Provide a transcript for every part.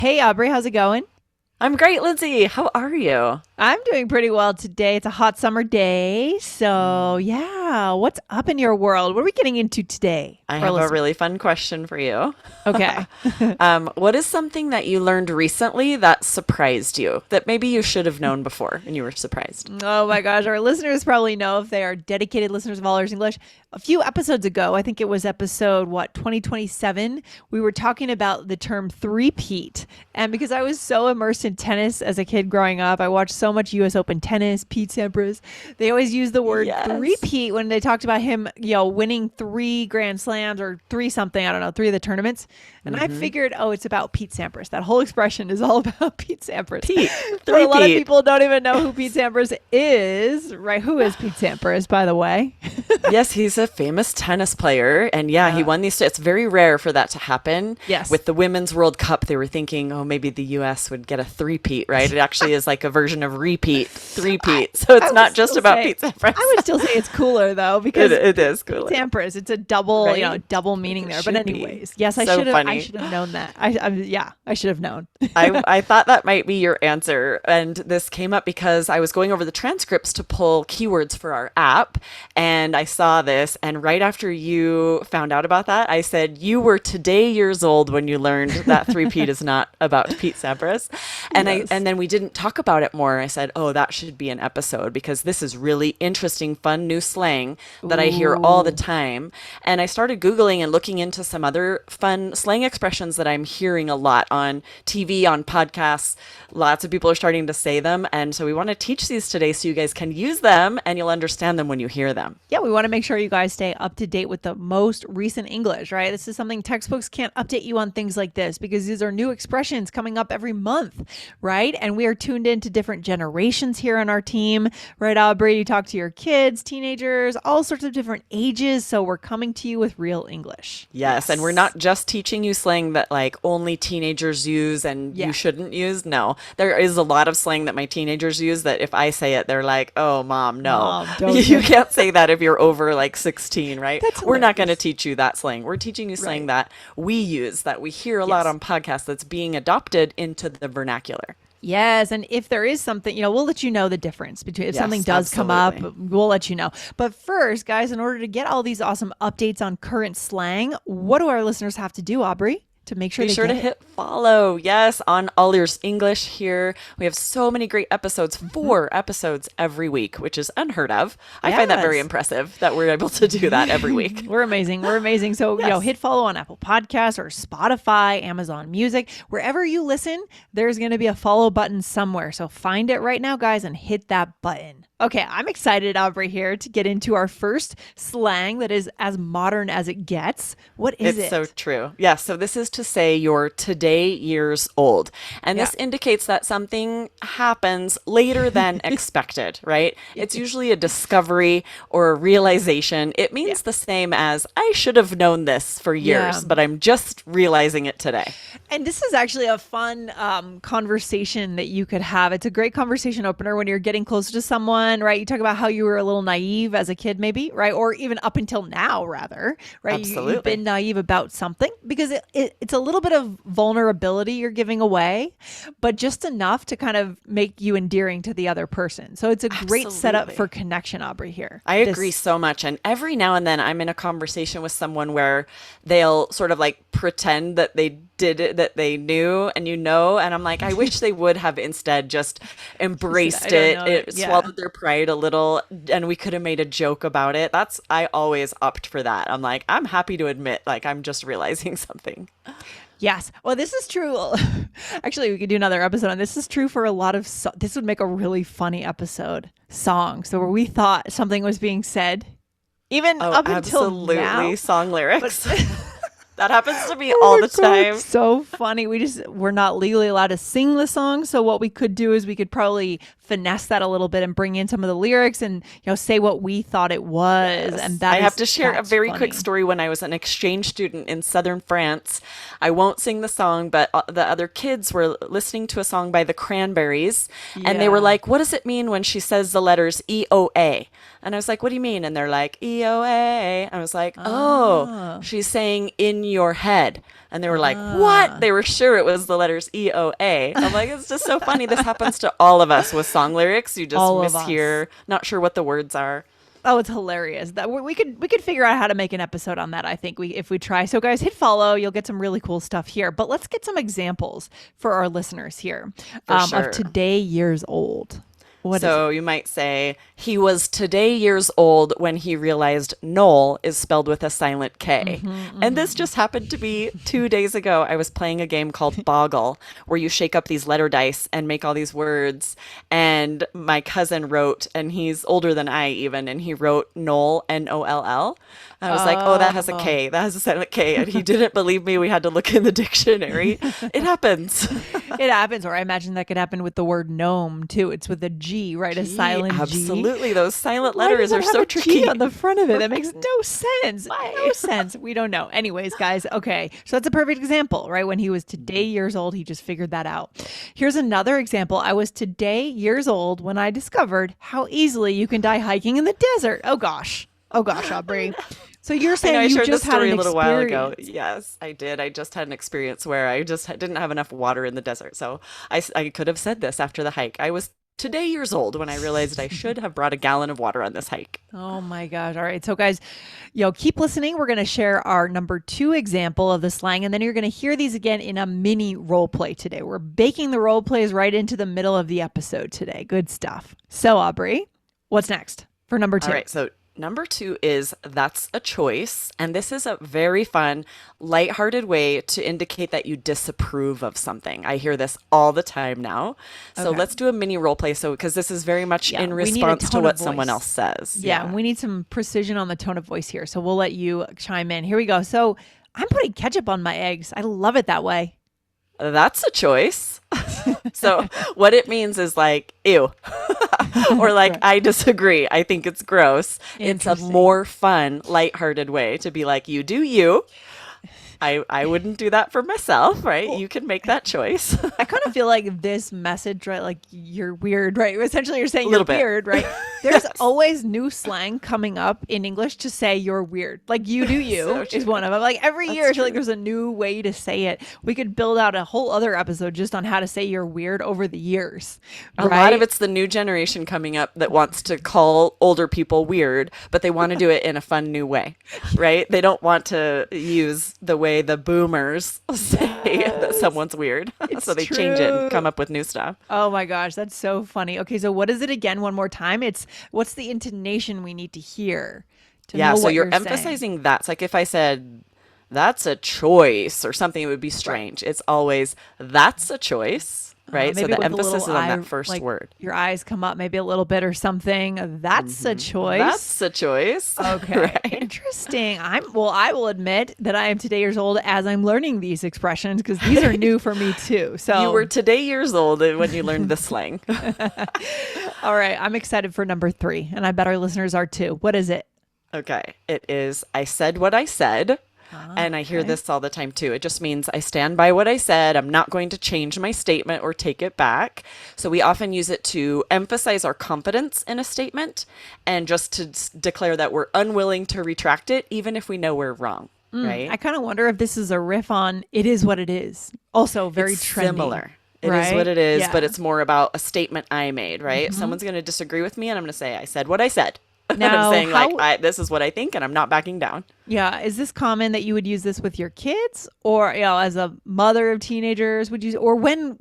Hey, Aubrey, how's it going? I'm great, Lindsay. How are you? I'm doing pretty well today. It's a hot summer day. So, Mm. yeah, what's up in your world? What are we getting into today I for our have a listeners? really fun question for you. Okay. What is something that you learned recently that surprised you that maybe you should have known before and you were surprised? Oh my gosh, our listeners probably know if they are dedicated listeners of All Ears English. A few episodes ago, I think it was episode 2027, we were talking about the term three-peat. And because I was so immersed in tennis as a kid growing up, I watched so much US Open tennis, Pete Sampras. They always use the word Yes. three-peat when they talked about him, winning three Grand Slams or three something, I don't know, three of the tournaments. And I Mm-hmm. figured, oh, it's about Pete Sampras. That whole expression is all about Pete Sampras. Pete, But a three lot of Pete. people don't even know who Pete Sampras is, right? Who is Pete Sampras, by the way? Yes, he's a famous tennis player. And yeah, he Yeah. won these. It's very rare for that to happen. Yes. With the Women's World Cup, they were thinking, oh, maybe the US would get a three-peat, right? It actually is like a version of repeat, I, three-peat. So I it's would not just still about say Pete Sampras. I would still say it's cooler though It, because it is Pete cooler, Sampras. It's a double, right? double meaning It there. But should be. anyways, yes, I So should have. I funny. should have known that. Yeah, I should have known. I thought that might be your answer. And this came up because I was going over the transcripts to pull keywords for our app. And I saw this. And right after you found out about that, I said, you were today years old when you learned that three-peat is not about Pete Sampras. Yes. And then we didn't talk about it more. I said, oh, that should be an episode because this is really interesting, fun new slang that I hear all the Ooh. time. And I started Googling and looking into some other fun slang expressions that I'm hearing a lot on TV, on podcasts. Lots of people are starting to say them. And so we want to teach these today so you guys can use them and you'll understand them when you hear them. Yeah, we want to make sure you guys stay up to date with the most recent English, right? This is something textbooks can't update you on things like this because these are new expressions coming up every month, right? And we are tuned into different generations here on our team, right, Aubrey? You talk to your kids, teenagers, all sorts of different ages. So we're coming to you with real English. Yes, and we're Yes. not just teaching you slang that like only teenagers use and you Yeah. shouldn't use. No, there is a lot of slang that my teenagers use that if I say it, they're like, "Oh, mom, no, Mom, don't you say. can't say that if you're over like 16, right?" That's We're not going to hilarious. teach you that slang. We're teaching you slang Right. that we use, that we hear a lot Yes. on podcasts, that's being adopted into the vernacular. Yes, and if there is something, we'll let you know the difference between if something Yes, does come up, absolutely. we'll let you know. But first, guys, in order to get all these awesome updates on current slang, what do our listeners have to do, Aubrey, to make sure Be they sure to get it? hit follow. Yes, on All Ears English here. We have so many great episodes, Mhm. 4 episodes every week, which is unheard of. I find that very Yes. impressive that we're able to do that every week. We're amazing. We're amazing. So, Yes. hit follow on Apple Podcasts or Spotify, Amazon Music, wherever you listen, there's going to be a follow button somewhere. So, find it right now, guys, and hit that button. Okay, I'm excited, Aubrey, here to get into our first slang that is as modern as it gets. What is It's so it? true. Yeah. So this is to say you're today years old. And Yeah. this indicates that something happens later than expected, right? It's usually a discovery or a realization. It Yeah. means the same as I should have known this for Yeah. years, but I'm just realizing it today. And this is actually a fun conversation that you could have. It's a great conversation opener when you're getting closer to someone, right? You talk about how you were a little naive as a kid, maybe, right? Or even up until now, rather, right? You've been Absolutely. naive about something because it's a little bit of vulnerability you're giving away, but just enough to kind of make you endearing to the other person. So it's a great setup for Absolutely. connection, Aubrey, here. I agree This, so much. And every now and then I'm in a conversation with someone where they'll sort of like pretend that they did it, that they knew and and I'm like, I wish they would have instead just I embraced don't it, know. it Yeah. swallowed their pride a little, and we could have made a joke about it. I always opt for that. I'm like, I'm happy to admit, like, I'm just realizing something. Yes. Well, this is true. Actually, we could do another episode on this. Is true for a lot of this would make a really funny episode song. So where we thought something was being said even Oh, up until absolutely. now. Song But lyrics. That happens to me oh all my the God, time. it's so funny. We're not legally allowed to sing the song. So what we could do is we could probably finesse that a little bit and bring in some of the lyrics and say what we thought it was. And I have to share a that's very quick funny. story. When I was an exchange student in southern France, I won't sing the song, but the other kids were listening to a song by the Cranberries, and they were Yeah. like, "What does it mean when she says the letters EOA?" And I was like, "What do you mean?" And they're like, "EOA." I was like, "Oh, Ah. she's saying in your head. And they were like, what? They were sure it was the letters E-O-A. I'm like, it's just so funny. This happens to all of us with song lyrics. You just All of us. mishear, not sure what the words are. Oh, it's hilarious. That we could figure out how to make an episode on that. I think if we try. So, guys, hit follow. You'll get some really cool stuff here. But let's get some examples for our listeners here Sure. of today years old. What So you might say, he was today years old when he realized Noel is spelled with a silent K. And this just happened to be 2 days ago. I was playing a game called Boggle, where you shake up these letter dice and make all these words. And my cousin wrote, and he's older than I even, and he wrote Noel, N-O-L-L. I was like, oh, that has a K. That has a silent K. And he didn't believe me. We had to look in the dictionary. It happens. It happens. Or I imagine that could happen with the word gnome, too. It's with a G, right? A silent G. Absolutely. Those silent Why letters does are it have so a tricky. G on the front of it. That makes no sense. Why? No sense. We don't know. Anyways, guys, okay. So that's a perfect example, right? When he was today years old, he just figured that out. Here's another example. I was today years old when I discovered how easily you can die hiking in the desert. Oh, gosh. Oh, gosh, Aubrey. So you're I saying know, I you shared just this had story an a little while ago. experience. Yes, I did. I just had an experience where I just didn't have enough water in the desert. So I could have said this after the hike. I was today years old when I realized I should have brought a gallon of water on this hike. Oh my gosh. All right. So guys, keep listening. We're going to share our number 2 example of the slang, and then you're going to hear these again in a mini role play today. We're baking the role plays right into the middle of the episode today. Good stuff. So Aubrey, what's next for number 2? All right, so number 2 is that's a choice. And this is a very fun, lighthearted way to indicate that you disapprove of something. I hear this all the time now. So Okay. let's do a mini role play. So, because this is very much in we need a response to tone what of someone voice. else says. Yeah, and we need some precision on the tone of voice here. So we'll let you chime in. Here we go. So I'm putting ketchup on my eggs. I love it that way. That's a choice. So what it means is like, ew. Or like, I disagree. I think it's gross. It's a Interesting. more fun, lighthearted way to be like, you do you. I wouldn't do that for myself, right? You can make that choice. I kind of feel like this message, right? Like you're weird, right? Essentially, you're saying you're Little bit. weird, right? There's always new slang coming up in English to say you're weird. Like you do you So is true. one of them. Like every year, I feel like there's a new way to say it. We could build out a whole other episode just on how to say you're weird over the years. A lot of it's the new generation coming up that wants to call older people weird, but they want to do it in a fun new way, right? They don't want to use the way the boomers say that someone's weird. So they change it true. and come up with new stuff. Oh my gosh, that's so funny. Okay, so what is it again? One more time. What's the intonation we need to hear to Yeah, know so what you're saying? emphasizing that. It's like if I said, that's a choice or something, it would be strange. It's always, that's a choice, right? So Maybe the with a emphasis little is on eye, that first like, word. Your eyes come up maybe a little bit or something. That's a choice. That's a choice. Okay. Right? Interesting. I will admit that I am today years old as I'm learning these expressions because these are new for me too. So You were today years old when you learned the slang. all right. I'm excited for number 3, and I bet our listeners are too. What is it? Okay. It is, I said what I said. And I hear this all the time too. It just means I stand by what I said. I'm not going to change my statement or take it back. So we often use it to emphasize our confidence in a statement and just to declare that we're unwilling to retract it, even if we know we're wrong. Right? I kind of wonder if this is a riff on "It Is What It Is." Also very It's trendy. similar. It is right? what it is, Yeah. but it's more about a statement I made, right? If someone's going to disagree with me and I'm going to say, I said what I said. And Now, I'm saying how- this is what I think and I'm not backing down. Yeah. Is this common that you would use this with your kids, or as a mother of teenagers would use, or when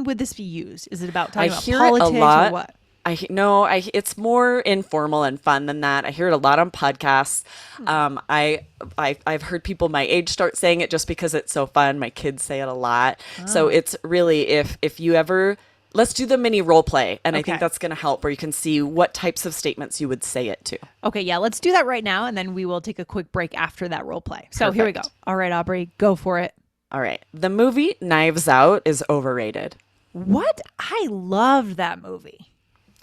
would this be used? Is it about talking about hear politics it a lot. or what? It's more informal and fun than that. I hear it a lot on podcasts. I've heard people my age start saying it just because it's so fun. My kids say it a lot. So it's really, if you ever, let's do the mini role play. And I Okay. think that's going to help where you can see what types of statements you would say it to. Okay, yeah, let's do that right now, and then we will take a quick break after that role play. So here we go. Perfect. All right, Aubrey, go for it. All right. The movie Knives Out is overrated. What? I loved that movie.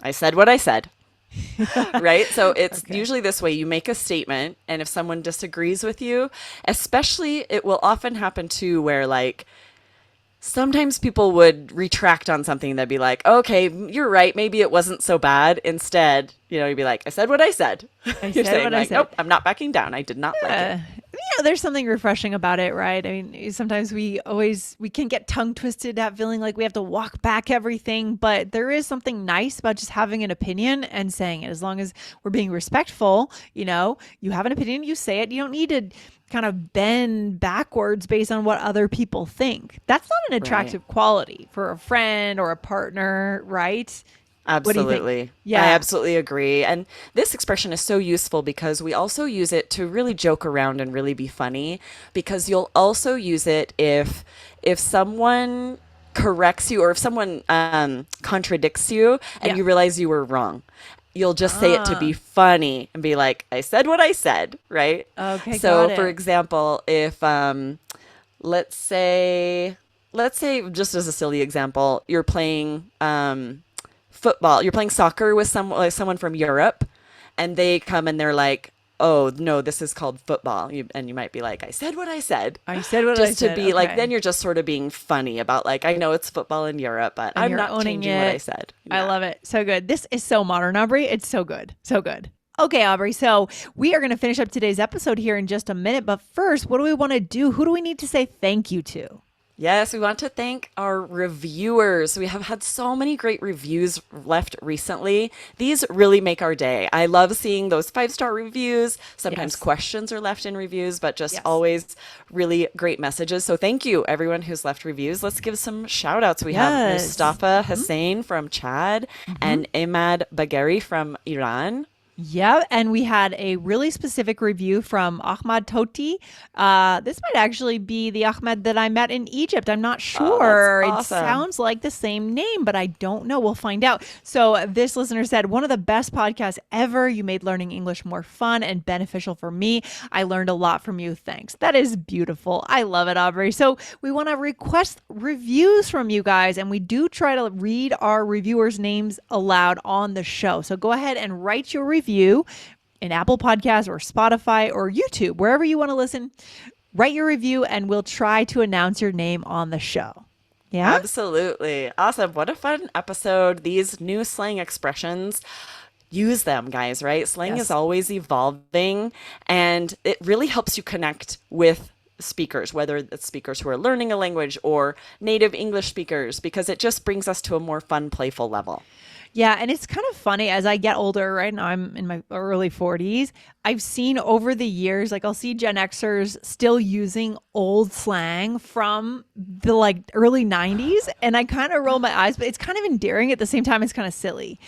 I said what I said. Right? So it's usually this way. You make a statement, and if someone disagrees with you, especially it will often happen too where like sometimes people would retract on something. They'd be like, okay, you're right. Maybe it wasn't so bad. Instead, you'd be like, I said what I said. You're said saying what I like, said. nope, I'm not backing down. I did not like it. Yeah, there's something refreshing about it, right? I mean, sometimes we can get tongue twisted at feeling like we have to walk back everything, but there is something nice about just having an opinion and saying it. As long as we're being respectful, you have an opinion, you say it. You don't need to kind of bend backwards based on what other people think. That's not an attractive quality for a friend or a partner, right? Absolutely. Yeah. I absolutely agree. And this expression is so useful because we also use it to really joke around and really be funny, because you'll also use it if someone corrects you or if someone contradicts you and you realize you were wrong. You'll just say it to be funny and be like, I said what I said, right? Okay, so got it. For example, if let's say just as a silly example, you're playing football, you're playing soccer with someone from Europe, and they come and they're like, oh no, this is called football. And you might be like, I said what I said. I said what I said. Just to be like, then you're just sort of being funny about like, I know it's football in Europe, but I'm not changing what I said. I love it. So good. This is so modern, Aubrey. It's so good. So good. Okay, Aubrey. So we are going to finish up today's episode here in just a minute. But first, what do we want to do? Who do we need to say thank you to? Yes, we want to thank our reviewers. We have had so many great reviews left recently. These really make our day. I love seeing those 5-star reviews. Sometimes questions are left in reviews, but just always really great messages. So thank you, everyone who's left reviews. Let's give some shout outs. We have Mustafa Hussein from Chad and Imad Bagheri from Iran. Yeah, and we had a really specific review from Ahmad Toti. This might actually be the Ahmed that I met in Egypt. I'm not sure. That's awesome. It sounds like the same name, but I don't know. We'll find out. So this listener said, one of the best podcasts ever. You made learning English more fun and beneficial for me. I learned a lot from you. Thanks. That is beautiful. I love it, Aubrey. So we want to request reviews from you guys, and we do try to read our reviewers' names aloud on the show. So go ahead and write your review in Apple Podcasts or Spotify or YouTube, wherever you want to listen. Write your review and we'll try to announce your name on the show. Yeah? Absolutely. Awesome. What a fun episode. These new slang expressions, use them, guys, right? Slang is always evolving, and it really helps you connect with speakers, whether it's speakers who are learning a language or native English speakers, because it just brings us to a more fun, playful level. Yeah, and it's kind of funny as I get older, right now I'm in my early 40s. I've seen over the years, like I'll see Gen Xers still using old slang from the like early 90s, and I kind of roll my eyes, but it's kind of endearing at the same time. It's kind of silly,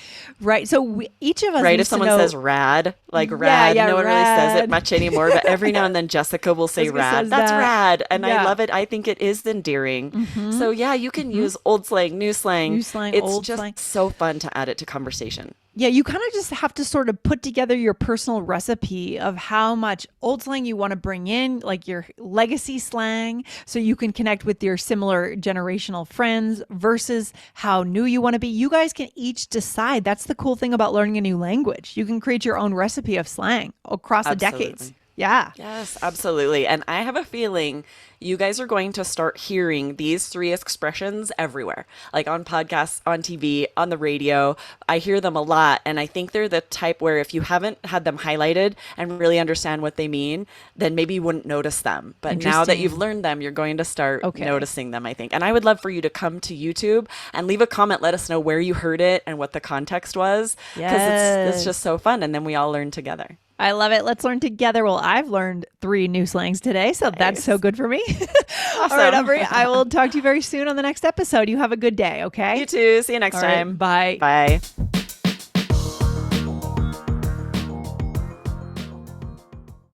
right? So each of us right, if someone says rad, like rad, no one really says it much anymore, but every now and then Jessica will say rad. That's rad, and I love it. I think it is endearing. So yeah, you can use old slang, new slang. It's old just slang. So fun to add it to conversation. Yeah, you kind of just have to sort of put together your personal recipe of how much old slang you want to bring in, like your legacy slang, so you can connect with your similar generational friends versus how new you want to be. You guys can each decide. That's the cool thing about learning a new language. You can create your own recipe of slang across the decades. Yeah. Yes, absolutely. And I have a feeling you guys are going to start hearing these 3 expressions everywhere, like on podcasts, on TV, on the radio. I hear them a lot. And I think they're the type where if you haven't had them highlighted and really understand what they mean, then maybe you wouldn't notice them. But now that you've learned them, you're going to start noticing them, I think. And I would love for you to come to YouTube and leave a comment. Let us know where you heard it and what the context was. Because it's just so fun. And then we all learn together. I love it. Let's learn together. Well, I've learned 3 new slangs today, so that's so good for me. Awesome. All right, Aubrey, I will talk to you very soon on the next episode. You have a good day, okay? You too. See you next time. Right, bye. Bye.